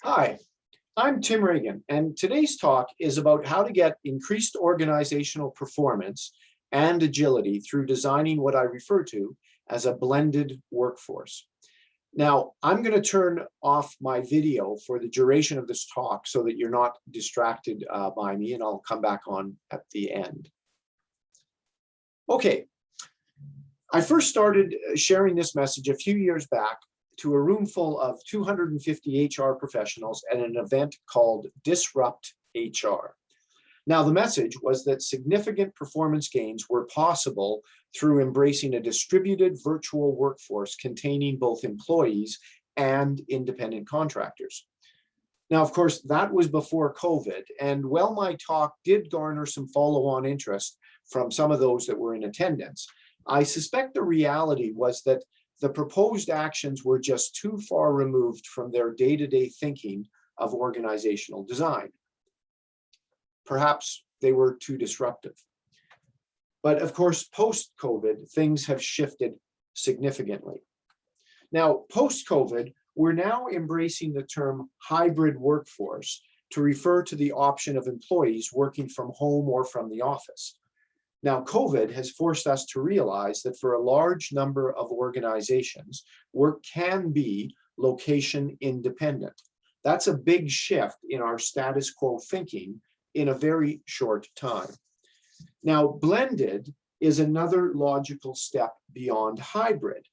Hi, I'm Tim Reagan, and today's talk is about how to get increased organizational performance and agility through designing what I refer to as a blended workforce. Now, I'm going to turn off my video for the duration of this talk so that you're not distracted by me, and I'll come back on at the end. Okay, I first started sharing this message a few years back to a room full of 250 HR professionals at an event called Disrupt HR. Now, the message was that significant performance gains were possible through embracing a distributed virtual workforce containing both employees and independent contractors. Now, of course, that was before COVID, and while my talk did garner some follow-on interest from some of those that were in attendance, I suspect the reality was that the proposed actions were just too far removed from their day-to-day thinking of organizational design. Perhaps they were too disruptive. But of course, post-COVID, things have shifted significantly. Now, post-COVID, we're now embracing the term hybrid workforce to refer to the option of employees working from home or from the office. Now, COVID has forced us to realize that for a large number of organizations, work can be location independent. That's a big shift in our status quo thinking in a very short time. Now, blended is another logical step beyond hybrid.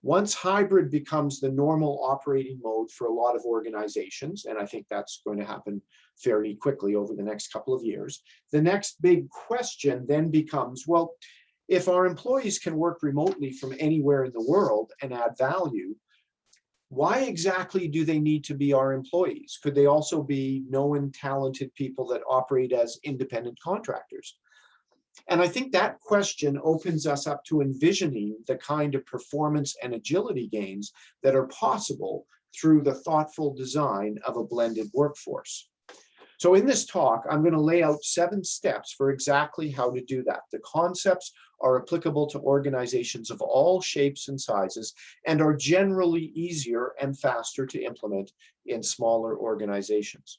Once hybrid becomes the normal operating mode for a lot of organizations, and I think that's going to happen fairly quickly over the next couple of years, the next big question then becomes, well, if our employees can work remotely from anywhere in the world and add value, why exactly do they need to be our employees? Could they also be known, talented people that operate as independent contractors? And I think that question opens us up to envisioning the kind of performance and agility gains that are possible through the thoughtful design of a blended workforce. So in this talk, I'm going to lay out 7 steps for exactly how to do that. The concepts are applicable to organizations of all shapes and sizes and are generally easier and faster to implement in smaller organizations.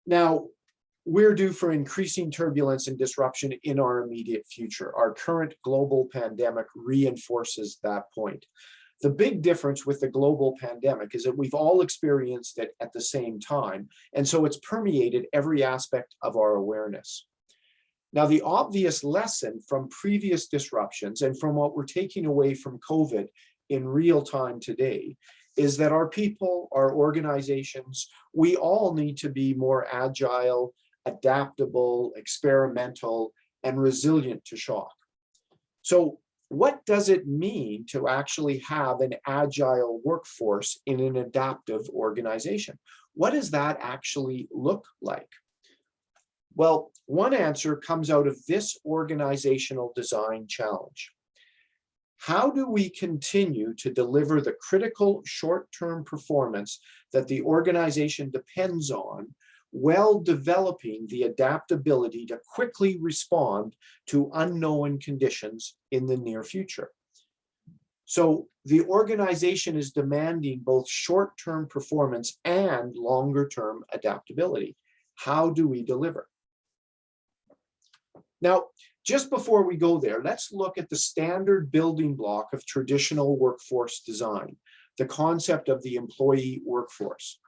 Now, we're due for increasing turbulence and disruption in our immediate future. Our current global pandemic reinforces that point. The big difference with the global pandemic is that we've all experienced it at the same time, and so it's permeated every aspect of our awareness. Now, the obvious lesson from previous disruptions and from what we're taking away from COVID in real time today is that our people, our organizations, we all need to be more agile, adaptable, experimental, and resilient to shock. So what does it mean to actually have an agile workforce in an adaptive organization? What does that actually look like? Well, one answer comes out of this organizational design challenge. How do we continue to deliver the critical short-term performance that the organization depends on while developing the adaptability to quickly respond to unknown conditions in the near future? So the organization is demanding both short-term performance and longer-term adaptability. How do we deliver? Now, just before we go there, let's look at the standard building block of traditional workforce design, the concept of the employee workforce.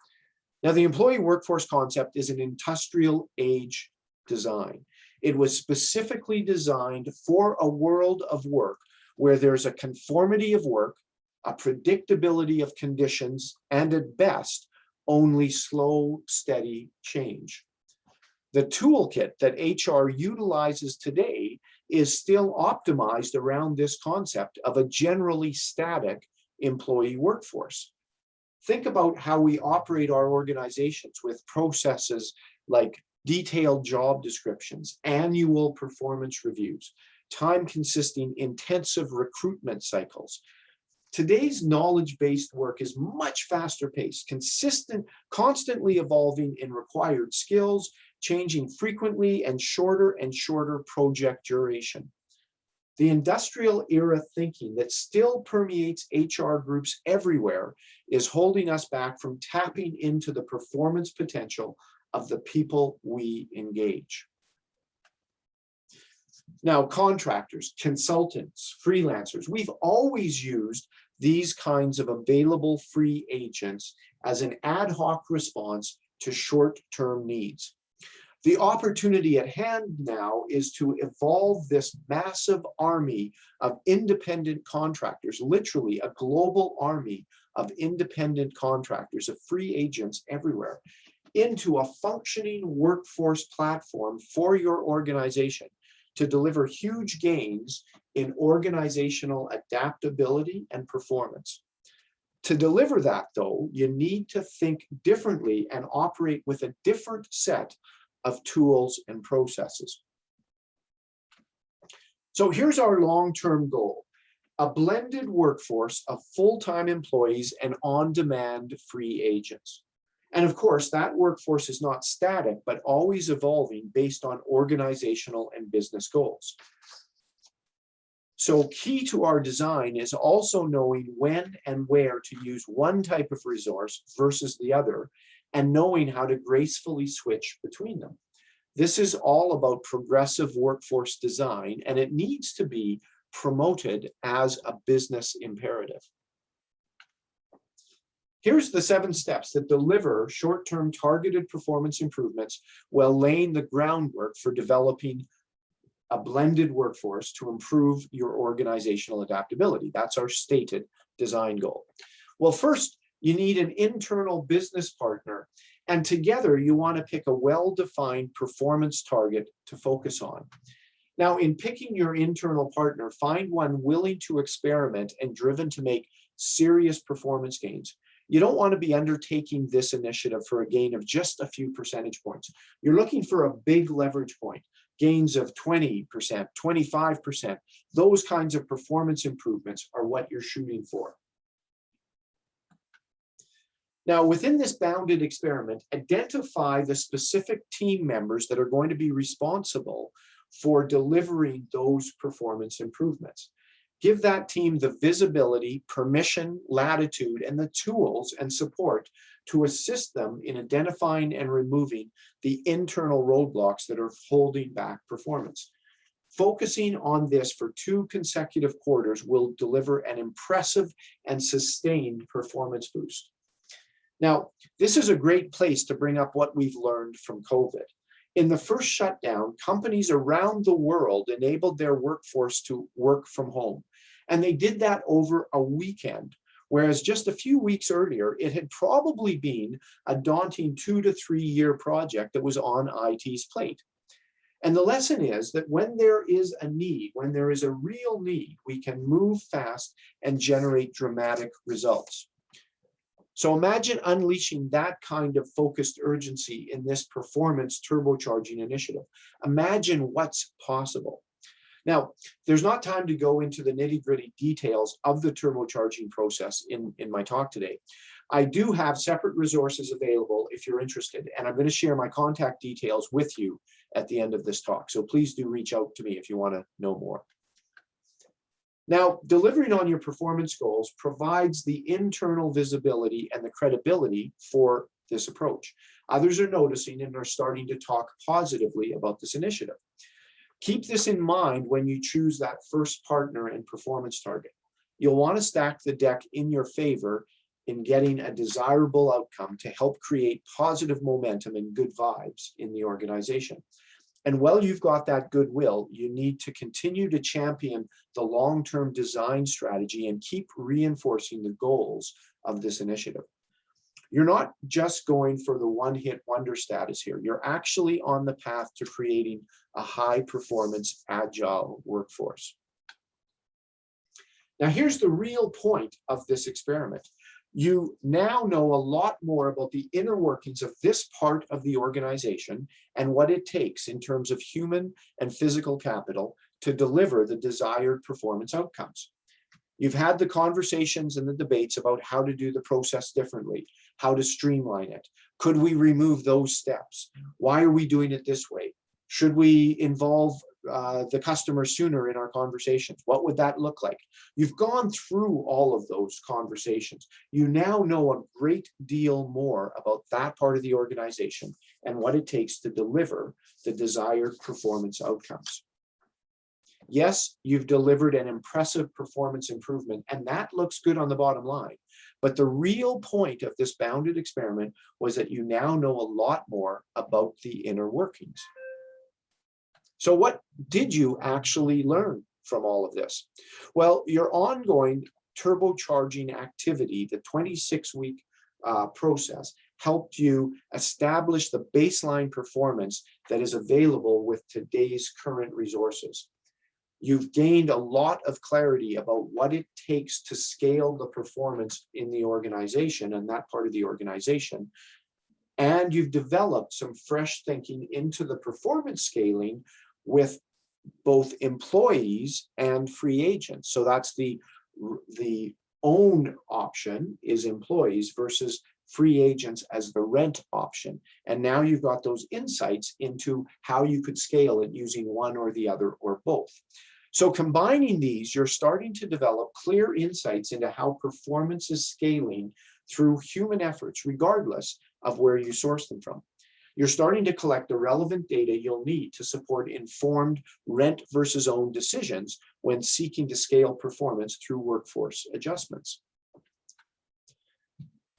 Now, the employee workforce concept is an industrial age design. It was specifically designed for a world of work where there's a conformity of work, a predictability of conditions, and at best, only slow, steady change. The toolkit that HR utilizes today is still optimized around this concept of a generally static employee workforce. Think about how we operate our organizations with processes like detailed job descriptions, annual performance reviews, time-consisting intensive recruitment cycles. Today's knowledge-based work is much faster paced, consistent, constantly evolving in required skills, changing frequently and shorter project duration. The industrial era thinking that still permeates HR groups everywhere is holding us back from tapping into the performance potential of the people we engage. Now, contractors, consultants, freelancers, we've always used these kinds of available free agents as an ad hoc response to short-term needs. The opportunity at hand now is to evolve this massive army of independent contractors, literally a global army of independent contractors, of free agents everywhere, into a functioning workforce platform for your organization to deliver huge gains in organizational adaptability and performance. To deliver that, though, you need to think differently and operate with a different set of tools and processes. So here's our long-term goal: a blended workforce of full-time employees and on-demand free agents. And of course, that workforce is not static, but always evolving based on organizational and business goals. So key to our design is also knowing when and where to use one type of resource versus the other, and knowing how to gracefully switch between them. This is all about progressive workforce design, and it needs to be promoted as a business imperative. Here's the 7 steps that deliver short-term targeted performance improvements while laying the groundwork for developing a blended workforce to improve your organizational adaptability. That's our stated design goal. Well, first, you need an internal business partner, and together you want to pick a well-defined performance target to focus on. Now, in picking your internal partner, find one willing to experiment and driven to make serious performance gains. You don't want to be undertaking this initiative for a gain of just a few percentage points. You're looking for a big leverage point, gains of 20%, 25%. Those kinds of performance improvements are what you're shooting for. Now, within this bounded experiment, identify the specific team members that are going to be responsible for delivering those performance improvements. Give that team the visibility, permission, latitude, and the tools and support to assist them in identifying and removing the internal roadblocks that are holding back performance. Focusing on this for 2 consecutive quarters will deliver an impressive and sustained performance boost. Now, this is a great place to bring up what we've learned from COVID. In the first shutdown, companies around the world enabled their workforce to work from home. And they did that over a weekend, whereas just a few weeks earlier, it had probably been a daunting 2 to 3 year project that was on IT's plate. And the lesson is that when there is a need, when there is a real need, we can move fast and generate dramatic results. So imagine unleashing that kind of focused urgency in this performance turbocharging initiative. Imagine what's possible. Now, there's not time to go into the nitty-gritty details of the turbocharging process in my talk today. I do have separate resources available if you're interested, and I'm going to share my contact details with you at the end of this talk. So please do reach out to me if you want to know more. Now, delivering on your performance goals provides the internal visibility and the credibility for this approach. Others are noticing and are starting to talk positively about this initiative. Keep this in mind when you choose that first partner and performance target. You'll want to stack the deck in your favor in getting a desirable outcome to help create positive momentum and good vibes in the organization. And while you've got that goodwill, you need to continue to champion the long-term design strategy and keep reinforcing the goals of this initiative. You're not just going for the one-hit wonder status here. You're actually on the path to creating a high-performance, agile workforce. Now, here's the real point of this experiment. You now know a lot more about the inner workings of this part of the organization and what it takes in terms of human and physical capital to deliver the desired performance outcomes. You've had the conversations and the debates about how to do the process differently, how to streamline it. Could we remove those steps? Why are we doing it this way? Should we involve the customer sooner in our conversations? What would that look like? You've gone through all of those conversations. You now know a great deal more about that part of the organization and what it takes to deliver the desired performance outcomes. Yes, you've delivered an impressive performance improvement, and that looks good on the bottom line. But the real point of this bounded experiment was that you now know a lot more about the inner workings. So what did you actually learn from all of this? Well, your ongoing turbocharging activity, the 26-week process, helped you establish the baseline performance that is available with today's current resources. You've gained a lot of clarity about what it takes to scale the performance in the organization and that part of the organization. And you've developed some fresh thinking into the performance scaling with both employees and free agents. So that's the own option is employees versus free agents as the rent option. And now you've got those insights into how you could scale it using one or the other or both. So combining these, you're starting to develop clear insights into how performance is scaling through human efforts, regardless of where you source them from. You're starting to collect the relevant data you'll need to support informed rent versus own decisions when seeking to scale performance through workforce adjustments.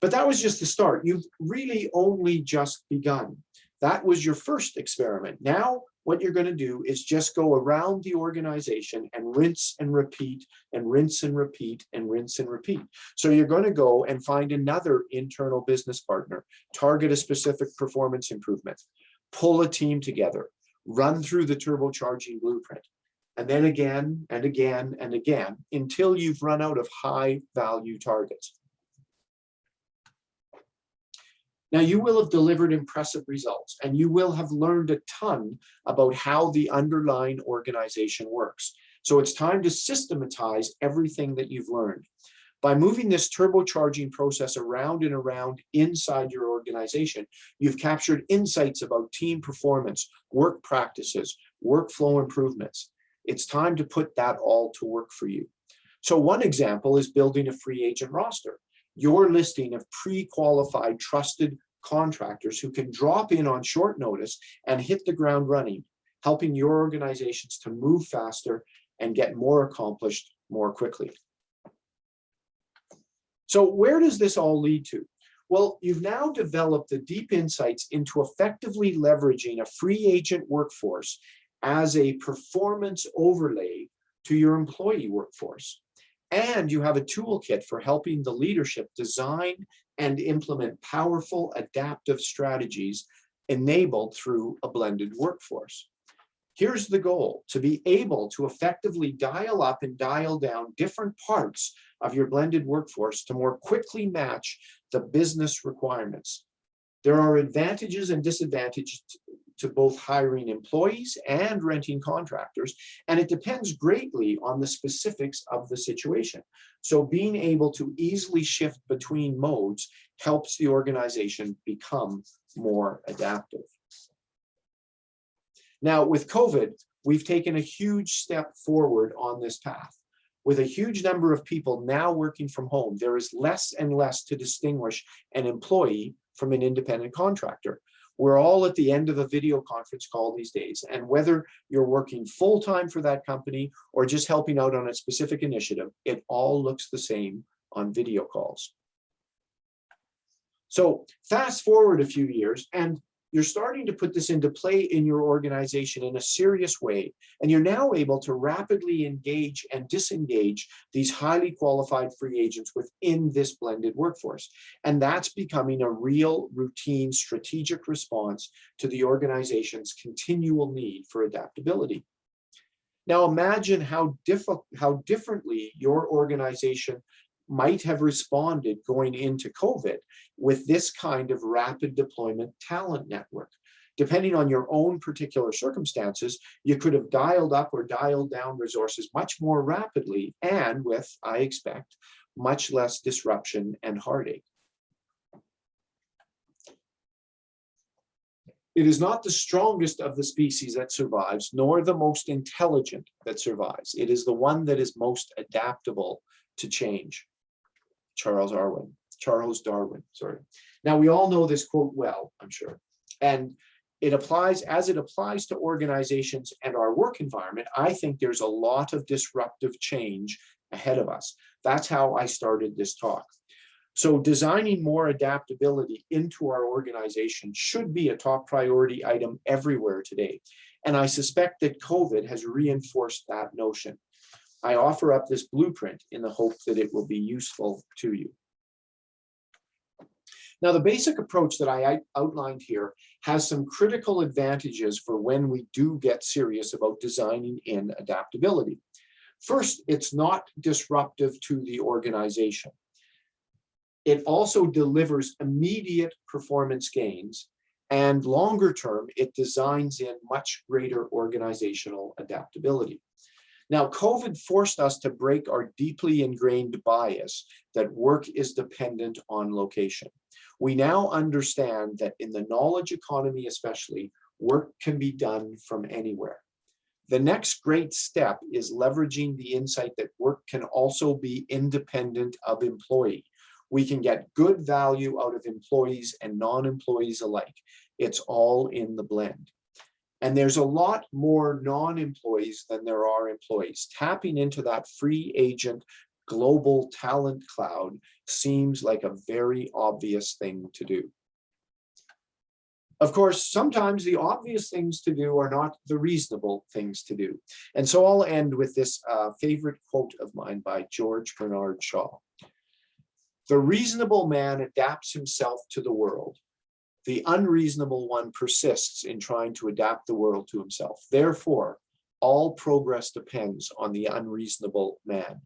But that was just the start. You've really only just begun. That was your first experiment. Now, what you're going to do is just go around the organization and rinse and repeat and rinse and repeat and rinse and repeat. So you're going to go and find another internal business partner, target a specific performance improvement, pull a team together, run through the turbocharging blueprint, and then again and again and again until you've run out of high value targets. Now, you will have delivered impressive results, and you will have learned a ton about how the underlying organization works. So it's time to systematize everything that you've learned. By moving this turbocharging process around and around inside your organization, you've captured insights about team performance, work practices, workflow improvements. It's time to put that all to work for you. So one example is building a free agent roster. Your listing of pre-qualified, trusted contractors who can drop in on short notice and hit the ground running, helping your organizations to move faster and get more accomplished more quickly. So where does this all lead to? Well, you've now developed the deep insights into effectively leveraging a free agent workforce as a performance overlay to your employee workforce. And you have a toolkit for helping the leadership design and implement powerful adaptive strategies enabled through a blended workforce. Here's the goal: to be able to effectively dial up and dial down different parts of your blended workforce to more quickly match the business requirements. There are advantages and disadvantages to both hiring employees and renting contractors, and it depends greatly on the specifics of the situation. So being able to easily shift between modes helps the organization become more adaptive. Now, with COVID, we've taken a huge step forward on this path. With a huge number of people now working from home, there is less and less to distinguish an employee from an independent contractor. We're all at the end of a video conference call these days, and whether you're working full-time for that company or just helping out on a specific initiative, it all looks the same on video calls. So fast forward a few years, and you're starting to put this into play in your organization in a serious way, and you're now able to rapidly engage and disengage these highly qualified free agents within this blended workforce. And that's becoming a real routine strategic response to the organization's continual need for adaptability. Now imagine how differently your organization might have responded going into COVID with this kind of rapid deployment talent network. Depending on your own particular circumstances, you could have dialed up or dialed down resources much more rapidly and with, I expect, much less disruption and heartache. It is not the strongest of the species that survives, nor the most intelligent that survives. It is the one that is most adaptable to change. Charles Darwin, sorry. Now, we all know this quote well, I'm sure. And it applies, as it applies to organizations and our work environment, I think there's a lot of disruptive change ahead of us. That's how I started this talk. So designing more adaptability into our organization should be a top priority item everywhere today. And I suspect that COVID has reinforced that notion. I offer up this blueprint in the hope that it will be useful to you. Now, the basic approach that I outlined here has some critical advantages for when we do get serious about designing in adaptability. First, it's not disruptive to the organization. It also delivers immediate performance gains, and longer term, it designs in much greater organizational adaptability. Now, COVID forced us to break our deeply ingrained bias that work is dependent on location. We now understand that in the knowledge economy especially, work can be done from anywhere. The next great step is leveraging the insight that work can also be independent of employee. We can get good value out of employees and non-employees alike. It's all in the blend. And there's a lot more non-employees than there are employees. Tapping into that free agent global talent cloud seems like a very obvious thing to do. Of course, sometimes the obvious things to do are not the reasonable things to do. And so I'll end with this favorite quote of mine by George Bernard Shaw. The reasonable man adapts himself to the world. The unreasonable one persists in trying to adapt the world to himself. Therefore, all progress depends on the unreasonable man.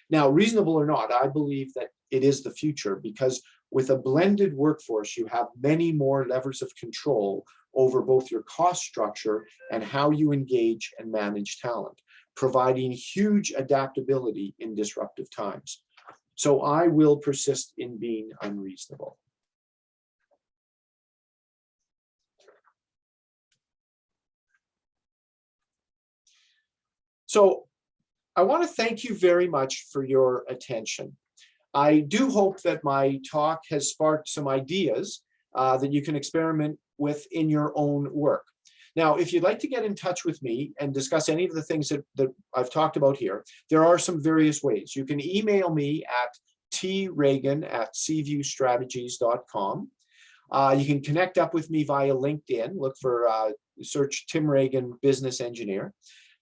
Now, reasonable or not, I believe that it is the future, because with a blended workforce, you have many more levers of control over both your cost structure and how you engage and manage talent, providing huge adaptability in disruptive times. So I will persist in being unreasonable. So I want to thank you very much for your attention. I do hope that my talk has sparked some ideas that you can experiment with in your own work. Now, if you'd like to get in touch with me and discuss any of the things that I've talked about here, there are some various ways. You can email me at treagan@cviewstrategies.com. You can connect up with me via LinkedIn. Look for, search Tim Reagan, Business Engineer.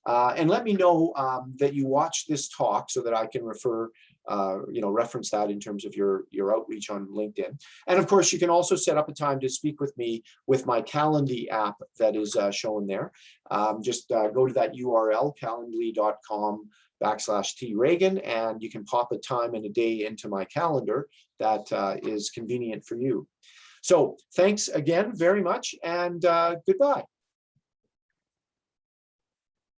And let me know that you watched this talk so that I can reference that in terms of your outreach on LinkedIn. And of course, you can also set up a time to speak with me with my Calendly app that is shown there. Just go to that URL, calendly.com/treagan, and you can pop a time and a day into my calendar that is convenient for you. So thanks again very much, and goodbye.